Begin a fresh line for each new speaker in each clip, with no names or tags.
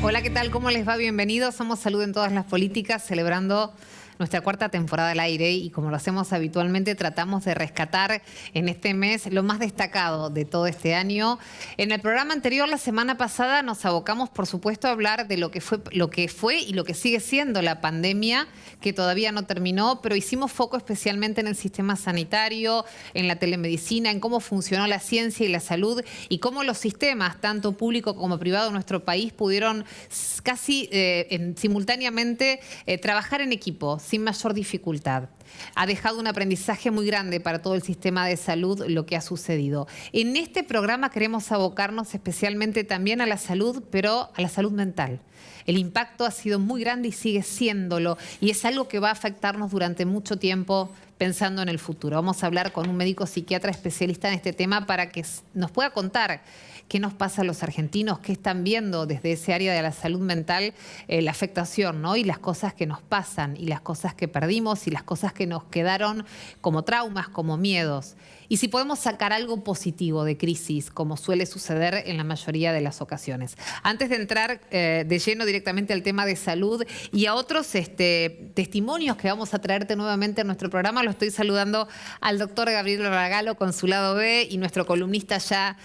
Hola, ¿qué tal? ¿Cómo les va? Bienvenidos. Somos Salud en Todas las Políticas, celebrando nuestra cuarta temporada al aire y como lo hacemos habitualmente tratamos de rescatar en este mes lo más destacado de todo este año. En el programa anterior, la semana pasada, nos abocamos por supuesto a hablar de lo que fue y lo que sigue siendo la pandemia, que todavía no terminó, pero hicimos foco especialmente en el sistema sanitario, en la telemedicina, en cómo funcionó la ciencia y la salud y cómo los sistemas, tanto público como privado en nuestro país, pudieron casi simultáneamente trabajar en equipo, sin mayor dificultad. Ha dejado un aprendizaje muy grande para todo el sistema de salud lo que ha sucedido. En este programa queremos abocarnos especialmente también a la salud, pero a la salud mental. El impacto ha sido muy grande y sigue siéndolo, y es algo que va a afectarnos durante mucho tiempo pensando en el futuro. Vamos a hablar con un médico psiquiatra especialista en este tema para que nos pueda contar qué nos pasa a los argentinos, qué están viendo desde ese área de la salud mental, la afectación, ¿no? Y las cosas que nos pasan, y las cosas que perdimos, y las cosas que nos quedaron como traumas, como miedos. Y si podemos sacar algo positivo de crisis, como suele suceder en la mayoría de las ocasiones. Antes de entrar de lleno directamente al tema de salud y a otros testimonios que vamos a traerte nuevamente a nuestro programa, lo estoy saludando al doctor Gabriel Baragalo, Consulado B, y nuestro columnista ya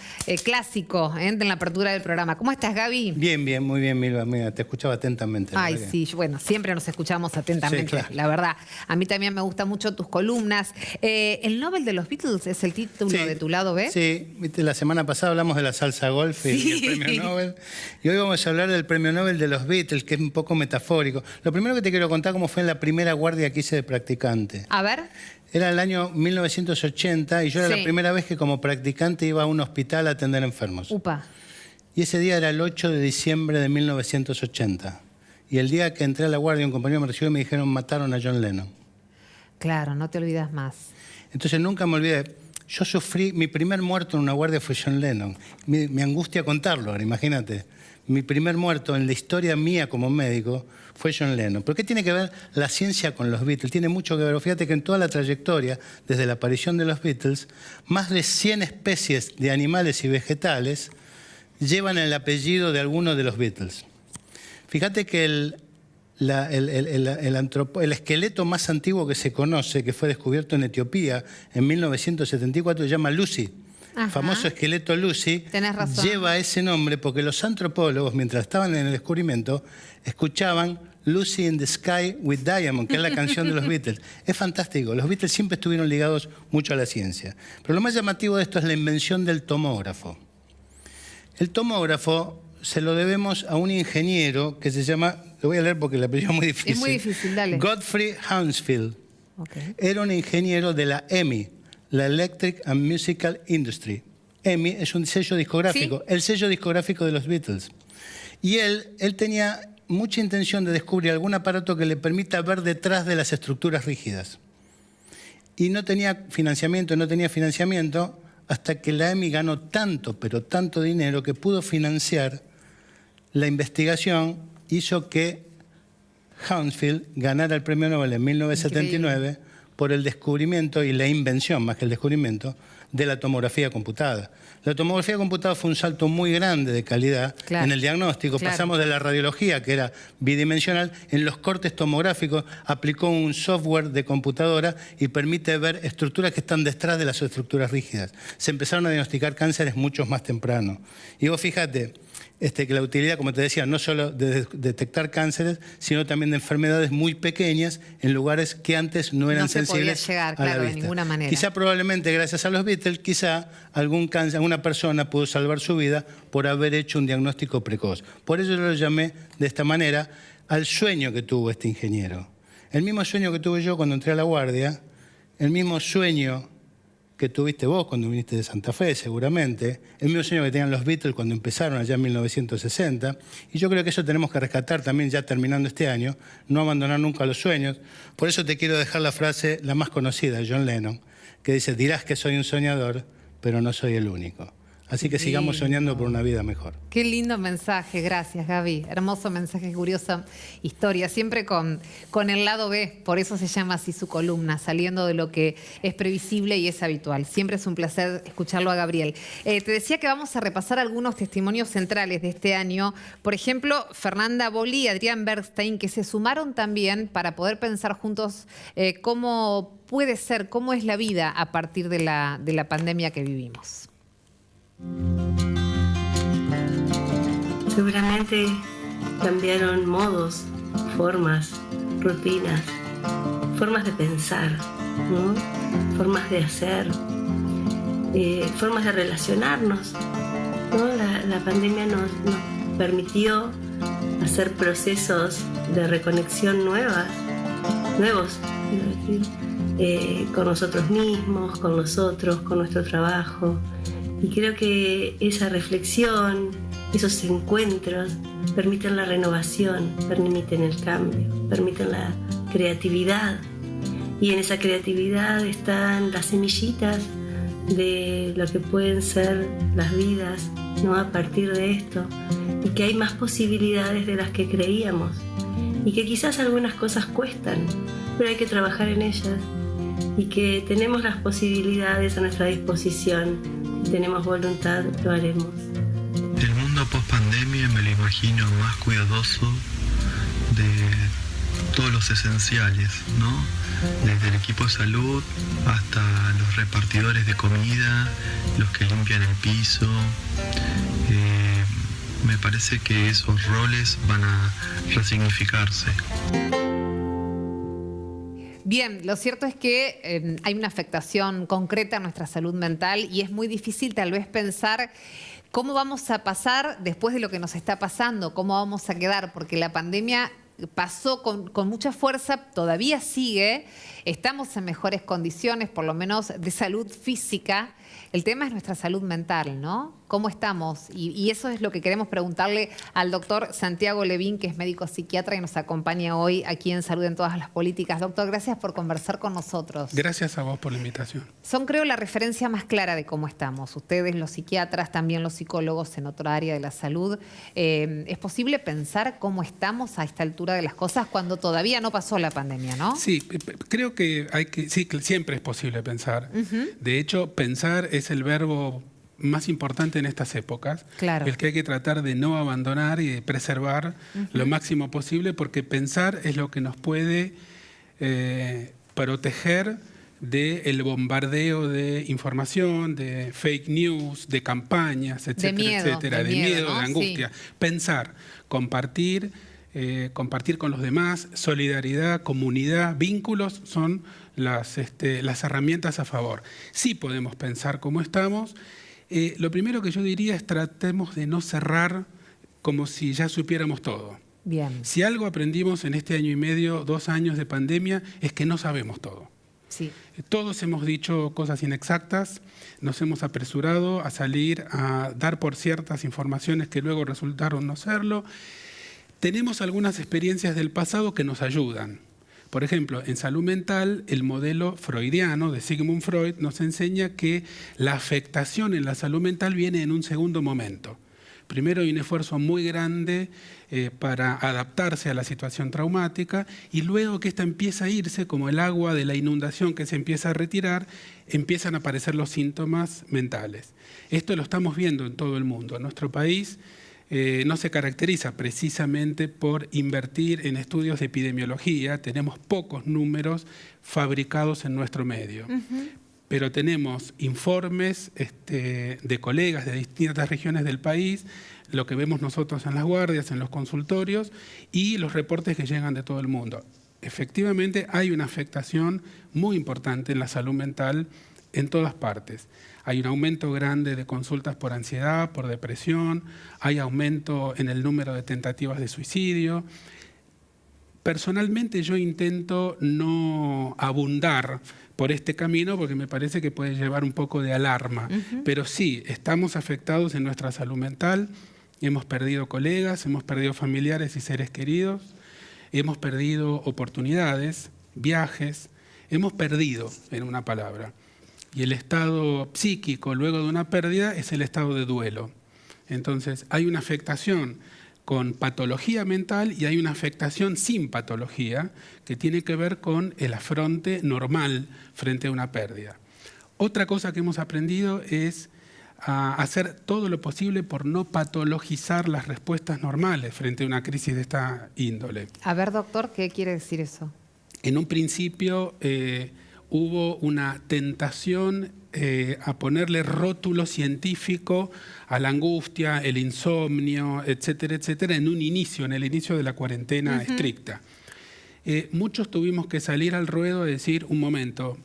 clásico en la apertura del programa. ¿Cómo estás, Gaby?
Bien, bien, muy bien, Milva. Mira, te escuchaba atentamente.
Ay, sí, bueno, siempre nos escuchamos atentamente, sí, claro. La verdad. A mí también me gustan mucho tus columnas. El Nobel de los Beatles es el título de tu lado B.
Sí, viste, la semana pasada hablamos de la salsa golf y el premio Nobel. Y hoy vamos a hablar del premio Nobel de los Beatles, que es un poco metafórico. Lo primero que te quiero contar cómo fue en la primera guardia que hice de practicante.
A ver.
Era el año 1980 y yo era la primera vez que como practicante iba a un hospital a atender enfermos.
Upa.
Y ese día era el 8 de diciembre de 1980. Y el día que entré a la guardia, un compañero me recibió y me dijeron: mataron a John Lennon.
Claro, no te olvidas más.
Entonces nunca me olvidé. Yo sufrí, mi primer muerto en una guardia fue John Lennon. Me angustia contarlo ahora, imagínate. Mi primer muerto en la historia mía como médico fue John Lennon. ¿Pero qué tiene que ver la ciencia con los Beatles? Tiene mucho que ver. Fíjate que en toda la trayectoria, desde la aparición de los Beatles, más de 100 especies de animales y vegetales llevan el apellido de alguno de los Beatles. Fíjate que el esqueleto más antiguo que se conoce, que fue descubierto en Etiopía en 1974, se llama Lucy. El famoso esqueleto Lucy lleva ese nombre porque los antropólogos, mientras estaban en el descubrimiento, escuchaban Lucy in the Sky with Diamond, que es la canción de los Beatles. Es fantástico. Los Beatles siempre estuvieron ligados mucho a la ciencia. Pero lo más llamativo de esto es la invención del tomógrafo. El tomógrafo se lo debemos a un ingeniero que se llama, lo voy a leer porque el apellido es muy difícil.
Es muy difícil, dale.
Godfrey Hounsfield. Era un ingeniero de la EMI, la Electric and Musical Industry. EMI es un sello discográfico, el sello discográfico de los Beatles. Y él tenía mucha intención de descubrir algún aparato que le permita ver detrás de las estructuras rígidas. Y no tenía financiamiento, hasta que la EMI ganó tanto, pero tanto dinero que pudo financiar la investigación, hizo que Hounsfield ganara el premio Nobel en 1979 por el descubrimiento y la invención, más que el descubrimiento, de la tomografía computada. La tomografía computada fue un salto muy grande de calidad en el diagnóstico. Pasamos de la radiología, que era bidimensional, en los cortes tomográficos aplicó un software de computadora y permite ver estructuras que están detrás de las estructuras rígidas. Se empezaron a diagnosticar cánceres mucho más temprano. Y vos fíjate que la utilidad, como te decía, no solo de detectar cánceres, sino también de enfermedades muy pequeñas en lugares que antes no eran sensibles
llegar,
a la vista.
De ninguna manera.
Quizá probablemente gracias a los Beatles, quizá alguna persona pudo salvar su vida por haber hecho un diagnóstico precoz. Por eso yo lo llamé de esta manera al sueño que tuvo este ingeniero. El mismo sueño que tuve yo cuando entré a la guardia, el mismo sueño que tuviste vos cuando viniste de Santa Fe, seguramente, el mismo sueño que tenían los Beatles cuando empezaron allá en 1960, y yo creo que eso tenemos que rescatar también ya terminando este año, no abandonar nunca los sueños. Por eso te quiero dejar la frase, la más conocida de John Lennon, que dice: dirás que soy un soñador, pero no soy el único. Así que sigamos soñando por una vida mejor.
Qué lindo mensaje, gracias Gaby. Hermoso mensaje, curiosa historia, siempre con el lado B, por eso se llama así su columna, saliendo de lo que es previsible y es habitual. Siempre es un placer escucharlo a Gabriel. Te decía que vamos a repasar algunos testimonios centrales de este año. Por ejemplo, Fernanda Boli y Adrián Bernstein, que se sumaron también para poder pensar juntos cómo puede ser, cómo es la vida a partir de la pandemia que vivimos.
Seguramente cambiaron modos, formas, rutinas, formas de pensar, ¿no? Formas de hacer, formas de relacionarnos, ¿no? La pandemia nos permitió hacer procesos de reconexión nuevos, quiero decir, con nosotros mismos, con los otros, con nuestro trabajo. Y creo que esa reflexión, esos encuentros permiten la renovación, permiten el cambio, permiten la creatividad. Y en esa creatividad están las semillitas de lo que pueden ser las vidas, ¿no? A partir de esto. Y que hay más posibilidades de las que creíamos. Y que quizás algunas cosas cuestan, pero hay que trabajar en ellas. Y que tenemos las posibilidades a nuestra disposición. Si tenemos voluntad, lo haremos.
El mundo post-pandemia me lo imagino más cuidadoso de todos los esenciales, ¿no? Desde el equipo de salud hasta los repartidores de comida, los que limpian el piso. Me parece que esos roles van a resignificarse.
Bien, lo cierto es que hay una afectación concreta a nuestra salud mental y es muy difícil tal vez pensar cómo vamos a pasar después de lo que nos está pasando, cómo vamos a quedar, porque la pandemia pasó con mucha fuerza, todavía sigue, estamos en mejores condiciones, por lo menos de salud física. El tema es nuestra salud mental, ¿no? ¿Cómo estamos? Y eso es lo que queremos preguntarle al doctor Santiago Levín, que es médico psiquiatra y nos acompaña hoy aquí en Salud en Todas las Políticas. Doctor, gracias por conversar con nosotros.
Gracias a vos por la invitación.
Son, creo, la referencia más clara de cómo estamos. Ustedes, los psiquiatras, también los psicólogos en otra área de la salud. ¿Es posible pensar cómo estamos a esta altura de las cosas cuando todavía no pasó la pandemia, no?
Sí, creo que sí, siempre es posible pensar. De hecho, pensar es el verbo más importante en estas épocas,
claro.
El que hay que tratar de no abandonar y de preservar lo máximo posible, porque pensar es lo que nos puede proteger del bombardeo de información, de fake news, de campañas, etcétera,
de miedo,
etcétera, de miedo,
¿no?
de angustia. Sí. Pensar, compartir con los demás, solidaridad, comunidad, vínculos son las herramientas a favor. Sí podemos pensar cómo estamos. Lo primero que yo diría es tratemos de no cerrar como si ya supiéramos todo.
Bien.
Si algo aprendimos en este año y medio, 2 años de pandemia, es que no sabemos todo.
Sí.
Todos hemos dicho cosas inexactas, nos hemos apresurado a salir a dar por ciertas informaciones que luego resultaron no serlo. Tenemos algunas experiencias del pasado que nos ayudan. Por ejemplo, en salud mental, el modelo freudiano de Sigmund Freud nos enseña que la afectación en la salud mental viene en un segundo momento. Primero hay un esfuerzo muy grande para adaptarse a la situación traumática y luego que esta empieza a irse, como el agua de la inundación que se empieza a retirar, empiezan a aparecer los síntomas mentales. Esto lo estamos viendo en todo el mundo. En nuestro país no se caracteriza precisamente por invertir en estudios de epidemiología, tenemos pocos números fabricados en nuestro medio. Pero tenemos informes de colegas de distintas regiones del país, lo que vemos nosotros en las guardias, en los consultorios y los reportes que llegan de todo el mundo. Efectivamente hay una afectación muy importante en la salud mental en todas partes. Hay un aumento grande de consultas por ansiedad, por depresión, hay aumento en el número de tentativas de suicidio. Personalmente yo intento no abundar por este camino porque me parece que puede llevar un poco de alarma. Pero sí, estamos afectados en nuestra salud mental, hemos perdido colegas, hemos perdido familiares y seres queridos, hemos perdido oportunidades, viajes, hemos perdido, en una palabra. y el estado psíquico luego de una pérdida es el estado de duelo. Entonces hay una afectación con patología mental y hay una afectación sin patología que tiene que ver con el afronte normal frente a una pérdida. Otra cosa que hemos aprendido es a hacer todo lo posible por no patologizar las respuestas normales frente a una crisis de esta índole.
A ver, doctor, ¿qué quiere decir eso?
En un principio hubo una tentación a ponerle rótulo científico a la angustia, el insomnio, etcétera, etcétera, en el inicio de la cuarentena estricta. Muchos tuvimos que salir al ruedo a decir, un momento,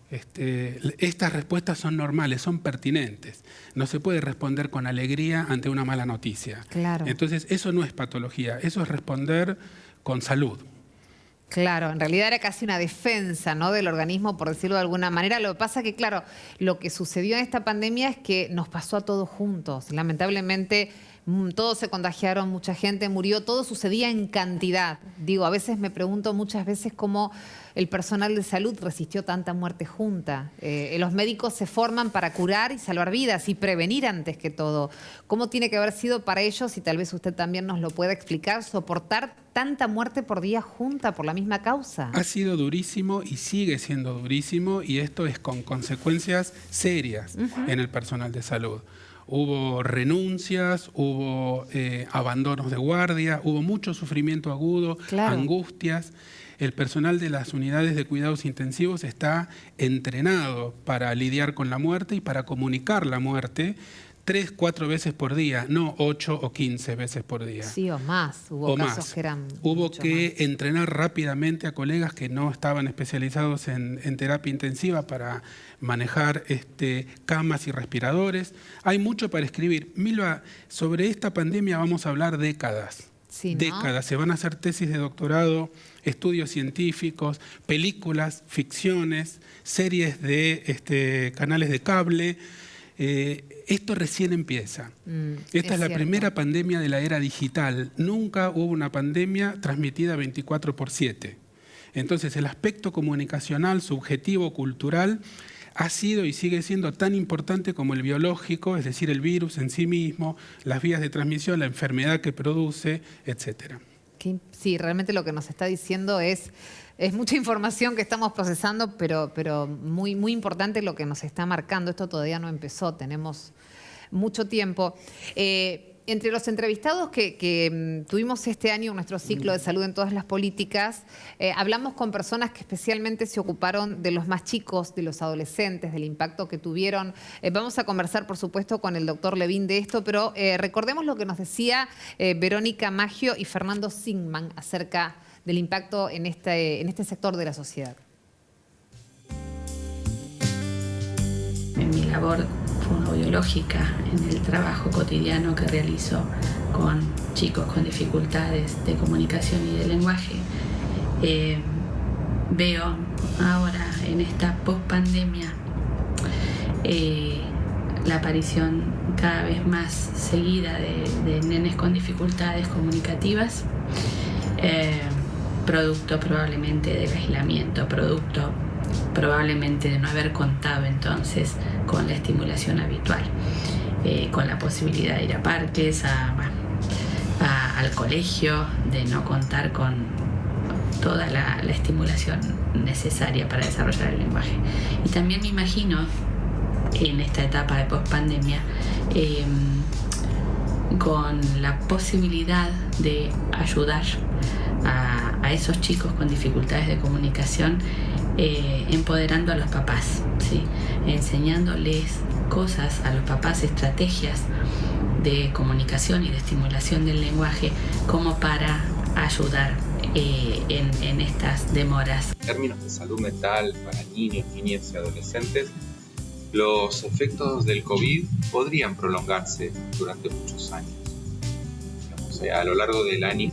estas respuestas son normales, son pertinentes. No se puede responder con alegría ante una mala noticia.
Claro.
Entonces, eso no es patología, eso es responder con salud.
Claro, en realidad era casi una defensa, ¿no?, del organismo, por decirlo de alguna manera. Lo que pasa que, claro, lo que sucedió en esta pandemia es que nos pasó a todos juntos. Lamentablemente, todos se contagiaron, mucha gente murió, todo sucedía en cantidad. Digo, a veces me pregunto muchas veces cómo el personal de salud resistió tanta muerte junta. Los médicos se forman para curar y salvar vidas y prevenir antes que todo. ¿Cómo tiene que haber sido para ellos, y tal vez usted también nos lo pueda explicar, soportar tanta muerte por día junta por la misma causa?
Ha sido durísimo y sigue siendo durísimo, y esto es con consecuencias serias en el personal de salud. Hubo renuncias, hubo abandonos de guardia, hubo mucho sufrimiento agudo, angustias. El personal de las unidades de cuidados intensivos está entrenado para lidiar con la muerte y para comunicar la muerte 3, 4 veces por día, no 8 o 15 veces por día.
Sí, o más. Hubo casos que eran
Hubo que entrenar rápidamente a colegas que no estaban especializados en terapia intensiva para manejar camas y respiradores. Hay mucho para escribir. Milva, sobre esta pandemia vamos a hablar décadas.
Sí, ¿no?
Décadas. Se van a hacer tesis de doctorado, estudios científicos, películas, ficciones, series de canales de cable. Esto recién empieza. Esta es la primera pandemia de la era digital. Nunca hubo una pandemia transmitida 24/7. Entonces, el aspecto comunicacional, subjetivo, cultural, ha sido y sigue siendo tan importante como el biológico, es decir, el virus en sí mismo, las vías de transmisión, la enfermedad que produce, etcétera.
Sí, realmente lo que nos está diciendo es mucha información que estamos procesando, pero muy, muy importante lo que nos está marcando. Esto todavía no empezó, tenemos mucho tiempo. Entre los entrevistados que tuvimos este año en nuestro ciclo de salud en todas las políticas, hablamos con personas que especialmente se ocuparon de los más chicos, de los adolescentes, del impacto que tuvieron. Vamos a conversar, por supuesto, con el doctor Levin de esto, pero recordemos lo que nos decía Verónica Maggio y Fernando Zingman acerca del impacto en este sector de la sociedad.
En mi labor fonobiológica, en el trabajo cotidiano que realizo con chicos con dificultades de comunicación y de lenguaje, veo ahora en esta post-pandemia la aparición cada vez más seguida de nenes con dificultades comunicativas, producto probablemente del aislamiento, producto probablemente de no haber contado entonces con la estimulación habitual, con la posibilidad de ir a parques, al colegio, de no contar con toda la estimulación necesaria para desarrollar el lenguaje. Y también me imagino en esta etapa de pospandemia con la posibilidad de ayudar a esos chicos con dificultades de comunicación, empoderando a los papás, ¿sí? Enseñándoles cosas a los papás, estrategias de comunicación y de estimulación del lenguaje como para ayudar en estas demoras.
En términos de salud mental para niños, niñas y adolescentes, los efectos del COVID podrían prolongarse durante muchos años. A lo largo del año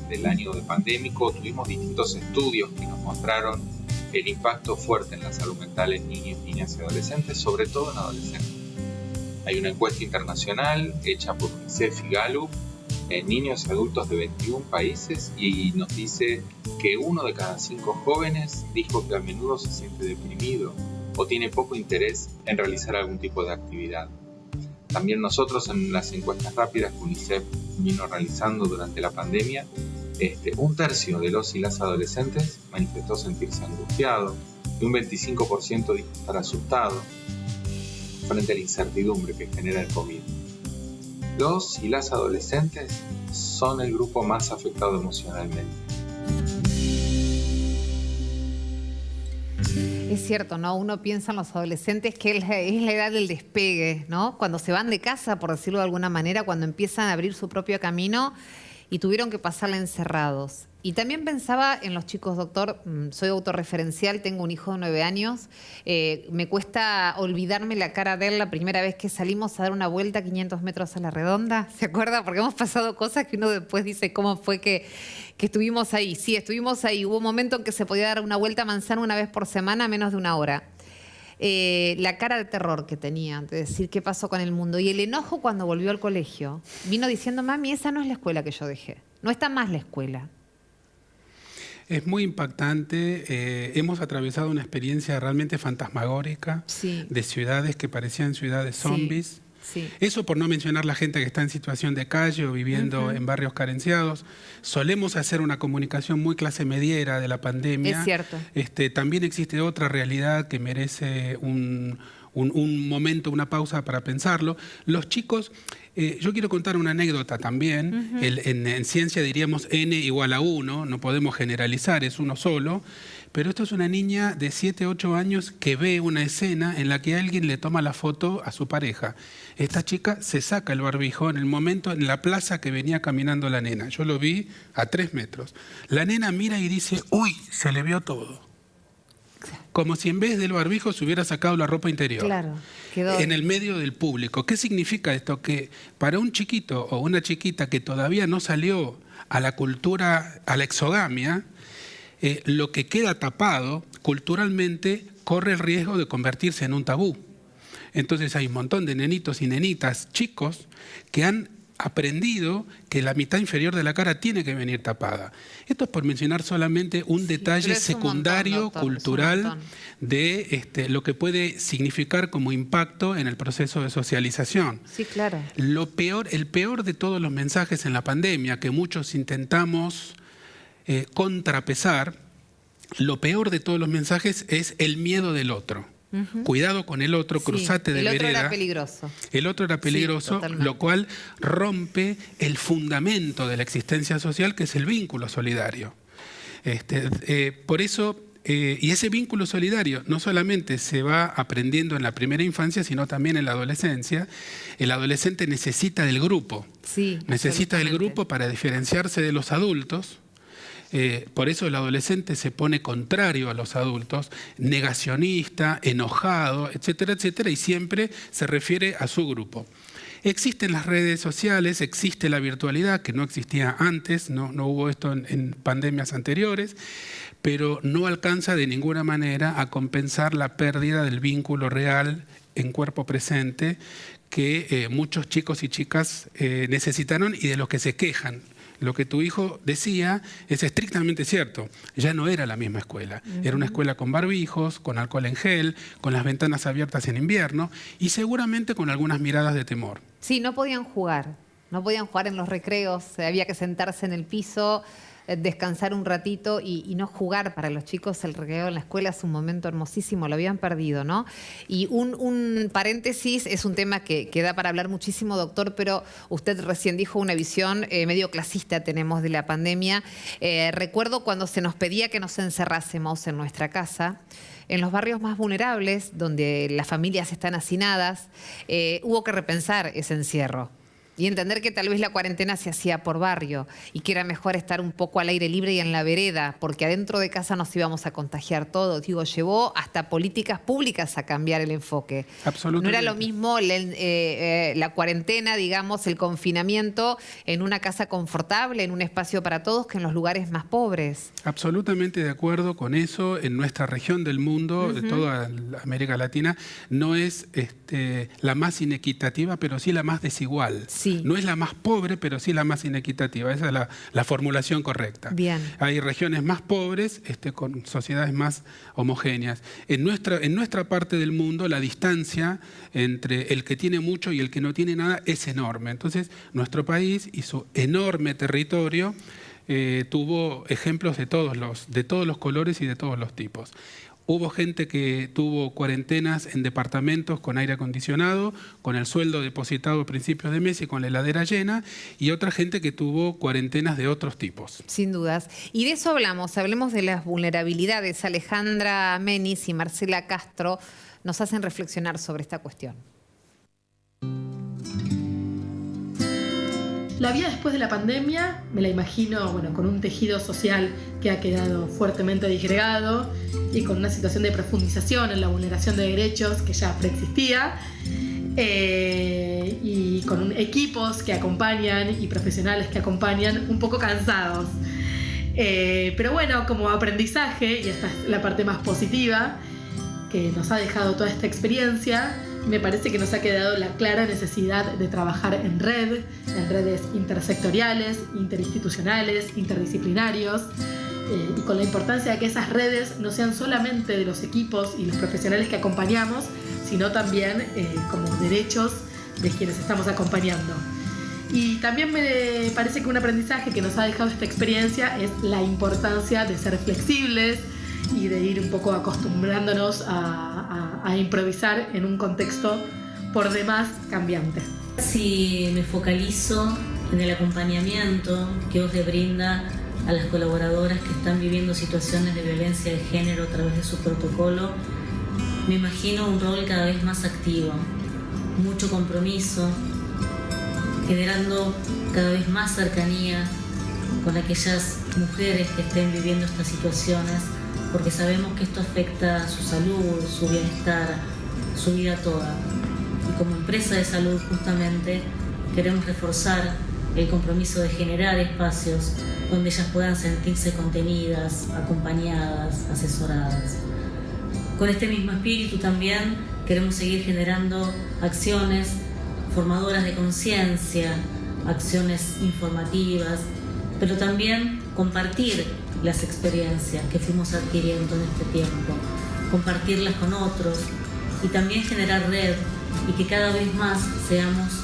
pandémico tuvimos distintos estudios que nos mostraron el impacto fuerte en la salud mental en niños, niñas y adolescentes, sobre todo en adolescentes. Hay una encuesta internacional hecha por UNICEF y Gallup en niños y adultos de 21 países y nos dice que 1 de cada 5 jóvenes dijo que a menudo se siente deprimido o tiene poco interés en realizar algún tipo de actividad. También nosotros en las encuestas rápidas que UNICEF vino realizando durante la pandemia, un tercio de los y las adolescentes manifestó sentirse angustiado y un 25% dijo estar asustado frente a la incertidumbre que genera el COVID. Los y las adolescentes son el grupo más afectado emocionalmente.
Es cierto, ¿no? Uno piensa en los adolescentes que es la edad del despegue, ¿no? Cuando se van de casa, por decirlo de alguna manera, cuando empiezan a abrir su propio camino y tuvieron que pasarla encerrados. Y también pensaba en los chicos, doctor, soy autorreferencial, tengo un hijo de 9 años, me cuesta olvidarme la cara de él la primera vez que salimos a dar una vuelta 500 metros a la redonda, ¿se acuerda? Porque hemos pasado cosas que uno después dice, ¿cómo fue que estuvimos ahí? Sí, estuvimos ahí, hubo un momento en que se podía dar una vuelta a manzana una vez por semana, menos de una hora. La cara de terror que tenía, de decir qué pasó con el mundo. Y el enojo cuando volvió al colegio, vino diciendo, mami, esa no es la escuela que yo dejé, no está más la escuela.
Es muy impactante. Hemos atravesado una experiencia realmente fantasmagórica de ciudades que parecían ciudades zombies.
Sí.
Eso por no mencionar la gente que está en situación de calle o viviendo en barrios carenciados. Solemos hacer una comunicación muy clase mediera de la pandemia.
Es cierto.
También existe otra realidad que merece un momento, una pausa para pensarlo. Los chicos, yo quiero contar una anécdota también. En ciencia diríamos n igual a 1, no podemos generalizar, es uno solo. Pero esto es una niña de 7, 8 años que ve una escena en la que alguien le toma la foto a su pareja. Esta chica se saca el barbijo en el momento, en la plaza que venía caminando la nena. Yo lo vi a 3 metros. La nena mira y dice, uy, se le vio todo. Como si en vez del barbijo se hubiera sacado la ropa interior.
Claro, quedó
en el medio del público. ¿Qué significa esto? Que para un chiquito o una chiquita que todavía no salió a la cultura, a la exogamia, lo que queda tapado culturalmente corre el riesgo de convertirse en un tabú. Entonces hay un montón de nenitos y nenitas chicos que han aprendido que la mitad inferior de la cara tiene que venir tapada. Esto es por mencionar solamente un detalle secundario, cultural, de lo que puede significar como impacto en el proceso de socialización.
Sí, claro.
El peor de todos los mensajes en la pandemia, que muchos intentamos contrapesar, lo peor de todos los mensajes es el miedo del otro. Cuidado con el otro, cruzate de vereda.
El otro era peligroso.
El otro era peligroso, lo cual rompe el fundamento de la existencia social, que es el vínculo solidario. Por eso, y ese vínculo solidario no solamente se va aprendiendo en la primera infancia, sino también en la adolescencia. El adolescente necesita del grupo. Necesita del grupo para diferenciarse de los adultos. Por eso el adolescente se pone contrario a los adultos, negacionista, enojado, etcétera, etcétera, y siempre se refiere a su grupo. Existen las redes sociales, existe la virtualidad, que no existía antes, no hubo esto en pandemias anteriores, pero no alcanza de ninguna manera a compensar la pérdida del vínculo real en cuerpo presente que muchos chicos y chicas necesitaron y de los que se quejan. Lo que tu hijo decía es estrictamente cierto. Ya no era la misma escuela. Era una escuela con barbijos, con alcohol en gel, con las ventanas abiertas en invierno y seguramente con algunas miradas de temor.
Sí, no podían jugar. No podían jugar en los recreos. Había que sentarse en el piso, descansar un ratito y no jugar. Para los chicos el recreo en la escuela es un momento hermosísimo, lo habían perdido, ¿no? Y un paréntesis, es un tema que da para hablar muchísimo, doctor, pero usted recién dijo una visión medio clasista tenemos de la pandemia. Recuerdo cuando se nos pedía que nos encerrásemos en nuestra casa, en los barrios más vulnerables, donde las familias están hacinadas, hubo que repensar ese encierro. Y entender que tal vez la cuarentena se hacía por barrio y que era mejor estar un poco al aire libre y en la vereda, porque adentro de casa nos íbamos a contagiar todo. Digo, llevó hasta políticas públicas a cambiar el enfoque.
Absolutamente.
No era lo mismo la cuarentena, digamos, el confinamiento en una casa confortable, en un espacio para todos, que en los lugares más pobres.
Absolutamente de acuerdo con eso. En nuestra región del mundo, de toda América Latina, no es la más inequitativa, pero sí la más desigual.
Sí.
No es la más pobre, pero sí la más inequitativa. Esa es la formulación correcta.
Bien.
Hay regiones más pobres con sociedades más homogéneas. En nuestra parte del mundo, la distancia entre el que tiene mucho y el que no tiene nada es enorme. Entonces, nuestro país y su enorme territorio tuvo ejemplos de todos los colores y de todos los tipos. Hubo gente que tuvo cuarentenas en departamentos con aire acondicionado, con el sueldo depositado a principios de mes y con la heladera llena, y otra gente que tuvo cuarentenas de otros tipos.
Sin dudas. Y de eso hablemos de las vulnerabilidades. Alejandra Menis y Marcela Castro nos hacen reflexionar sobre esta cuestión.
La vida después de la pandemia me la imagino con un tejido social que ha quedado fuertemente disgregado y con una situación de profundización en la vulneración de derechos que ya preexistía y con equipos que acompañan y profesionales que acompañan un poco cansados. Pero bueno, como aprendizaje, y esta es la parte más positiva que nos ha dejado toda esta experiencia, me parece que nos ha quedado la clara necesidad de trabajar en red, en redes intersectoriales, interinstitucionales, interdisciplinarios, y con la importancia de que esas redes no sean solamente de los equipos y los profesionales que acompañamos, sino también como derechos de quienes estamos acompañando. Y también me parece que un aprendizaje que nos ha dejado esta experiencia es la importancia de ser flexibles y de ir un poco acostumbrándonos a improvisar en un contexto por demás cambiante.
Si me focalizo en el acompañamiento que OSDE brinda a las colaboradoras que están viviendo situaciones de violencia de género a través de su protocolo, me imagino un rol cada vez más activo, mucho compromiso, generando cada vez más cercanía con aquellas mujeres que estén viviendo estas situaciones, porque sabemos que esto afecta su salud, su bienestar, su vida toda. Y como empresa de salud, justamente, queremos reforzar el compromiso de generar espacios donde ellas puedan sentirse contenidas, acompañadas, asesoradas. Con este mismo espíritu también queremos seguir generando acciones formadoras de conciencia, acciones informativas, pero también compartir las experiencias que fuimos adquiriendo en este tiempo, compartirlas con otros y también generar red y que cada vez más seamos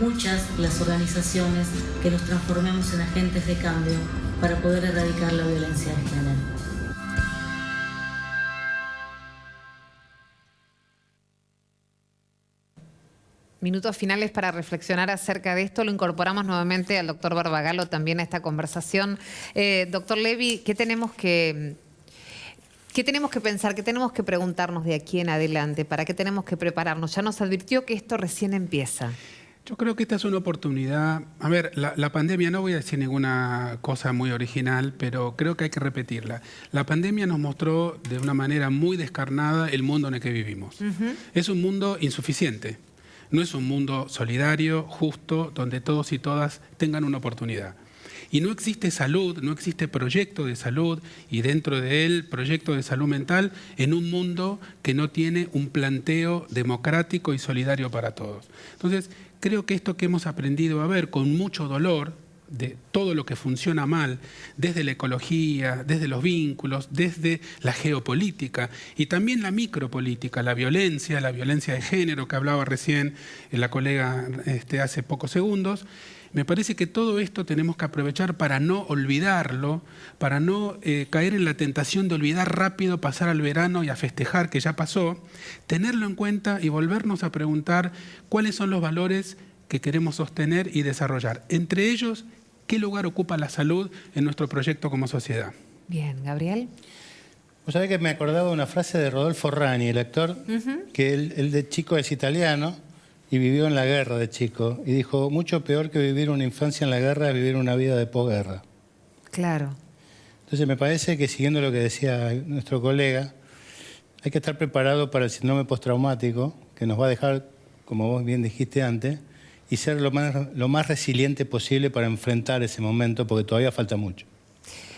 muchas las organizaciones que nos transformemos en agentes de cambio para poder erradicar la violencia de género.
Minutos finales para reflexionar acerca de esto. Lo incorporamos nuevamente al doctor Barbagallo también a esta conversación. Doctor Levy, ¿qué tenemos que pensar? ¿Qué tenemos que preguntarnos de aquí en adelante? ¿Para qué tenemos que prepararnos? Ya nos advirtió que esto recién empieza.
Yo creo que esta es una oportunidad. A ver, la pandemia, no voy a decir ninguna cosa muy original, pero creo que hay que repetirla. La pandemia nos mostró de una manera muy descarnada el mundo en el que vivimos. Es un mundo insuficiente. No es un mundo solidario, justo, donde todos y todas tengan una oportunidad. Y no existe salud, no existe proyecto de salud y dentro de él proyecto de salud mental en un mundo que no tiene un planteo democrático y solidario para todos. Entonces, creo que esto que hemos aprendido a ver con mucho dolor, de todo lo que funciona mal, desde la ecología, desde los vínculos, desde la geopolítica y también la micropolítica, la violencia de género que hablaba recién la colega hace pocos segundos. Me parece que todo esto tenemos que aprovechar para no olvidarlo, para no caer en la tentación de olvidar rápido, pasar al verano y a festejar que ya pasó, tenerlo en cuenta y volvernos a preguntar cuáles son los valores que queremos sostener y desarrollar. Entre ellos, ¿qué lugar ocupa la salud en nuestro proyecto como sociedad?
Bien, Gabriel.
Vos sabés que me acordaba de una frase de Rodolfo Rani, el actor, que él de chico es italiano y vivió en la guerra de chico. Y dijo, mucho peor que vivir una infancia en la guerra es vivir una vida de posguerra.
Claro.
Entonces me parece que, siguiendo lo que decía nuestro colega, hay que estar preparado para el síndrome postraumático, que nos va a dejar, como vos bien dijiste antes, y ser lo más resiliente posible para enfrentar ese momento, porque todavía falta mucho.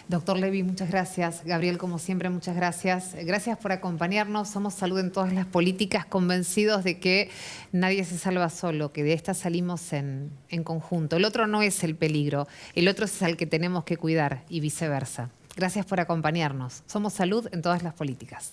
Doctor Levy, muchas gracias. Gabriel, como siempre, muchas gracias. Gracias por acompañarnos. Somos Salud en todas las políticas, convencidos de que nadie se salva solo, que de esta salimos en conjunto. El otro no es el peligro, el otro es al que tenemos que cuidar y viceversa. Gracias por acompañarnos. Somos Salud en todas las políticas.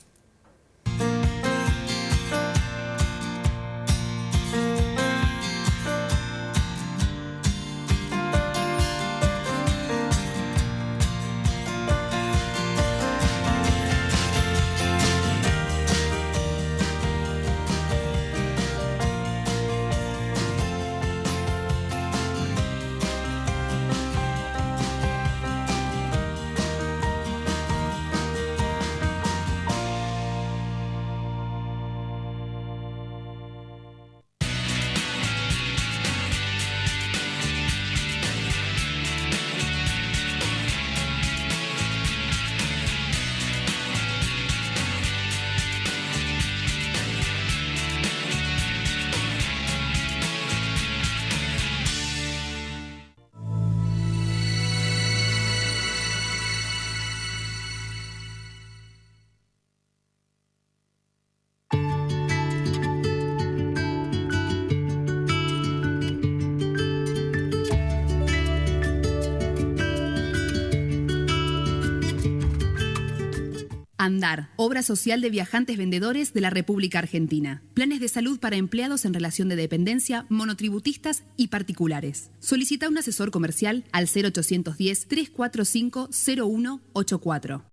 ANDAR, Obra Social de Viajantes Vendedores de la República Argentina. Planes de salud para empleados en relación de dependencia, monotributistas y particulares. Solicita un asesor comercial al 0810-345-0184.